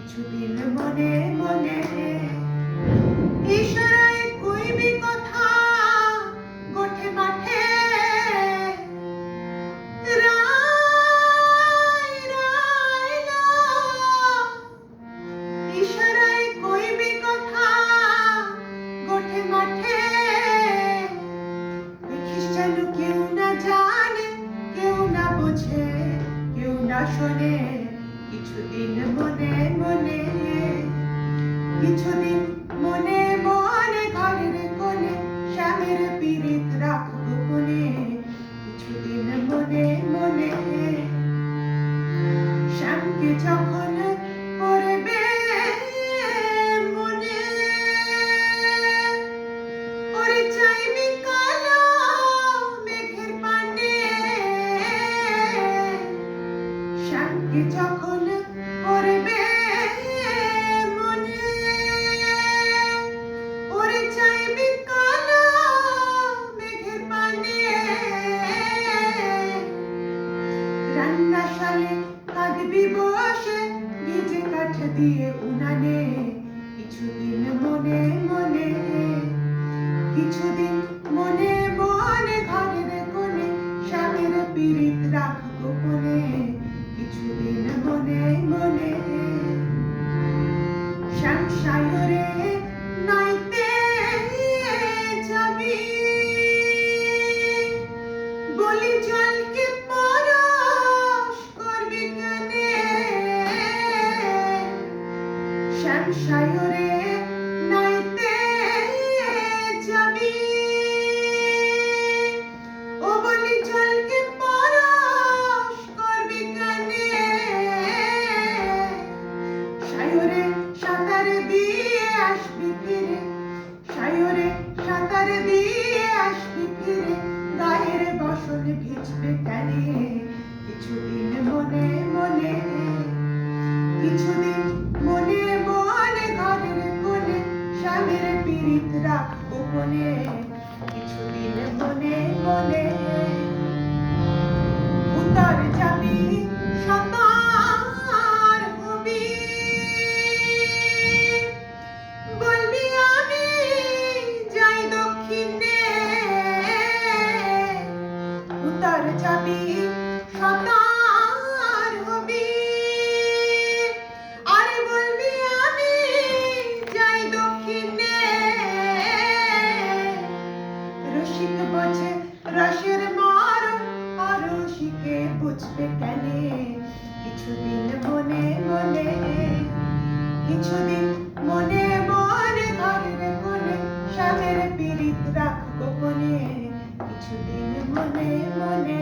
কিছুদিন মনে মনে ইশারায় কইবি কথা গোঠে মাঠে রায় রায় লা। ইশারায় কইবি কথা গোঠে মাঠে দেখিস যেন কেউ না জানে কেউ না বোঝে কেউ না শোনে কিছুদিন মনে মনে কিছুদিন মনে মনে ঘরের কোণে শ্যামের পীড়িত রাখবো কোণে কিছুদিন মনে মনে শ্যামকে যখন পড়বে মনে ওরে চাইবি কালো মেঘের পানে শ্যামকে যখন পড়বে মনে ওরে চাইবি কালো মেঘের পানে রান্নাশালে কাঁদবি বসে ভিজে কাঠ দিয়ে উনানে কিছুদিন মনে মনে কিছুদিন মনে মনে ঘরের কোণে শ্যামের পীড়িত রাখবো কোণে কিছুদিন মনে মনে শ্যাম সায়রে নাইতে যাবি বলি জলকে পরশ করবি কেনে শ্যাম সায়রে নাইতে যাবি ও বলি জলকে পরশ করবি কেনে সায়রে সাঁতার দিয়ে আসবি ফিরে সায়রে সাঁতার দিয়ে আসবি ফিরে গায়ের বসন ভিজবে কেনে কিছুদিন মনে মনে কিছুদিন মনে মনে ঘরের কোণে শ্যামের পীড়িত রাখবো কোণে কিছুদিন মনে মনে উত্তর যাবি সাঁতার হবি বলবি আমি যাই দক্ষিণে উত্তর যাবি সাঁতার হবি আরে বলবি আমি যাই দক্ষিণে রসিক বোঝে রসের মারণ অরসিকে বুঝবে কেনে কিছুদিন মনে মনে কিছুদিন মনে মনে ঘরের কোণে শ্যামের পীড়িত রাখবো কোণে কিছুদিন মনে মনে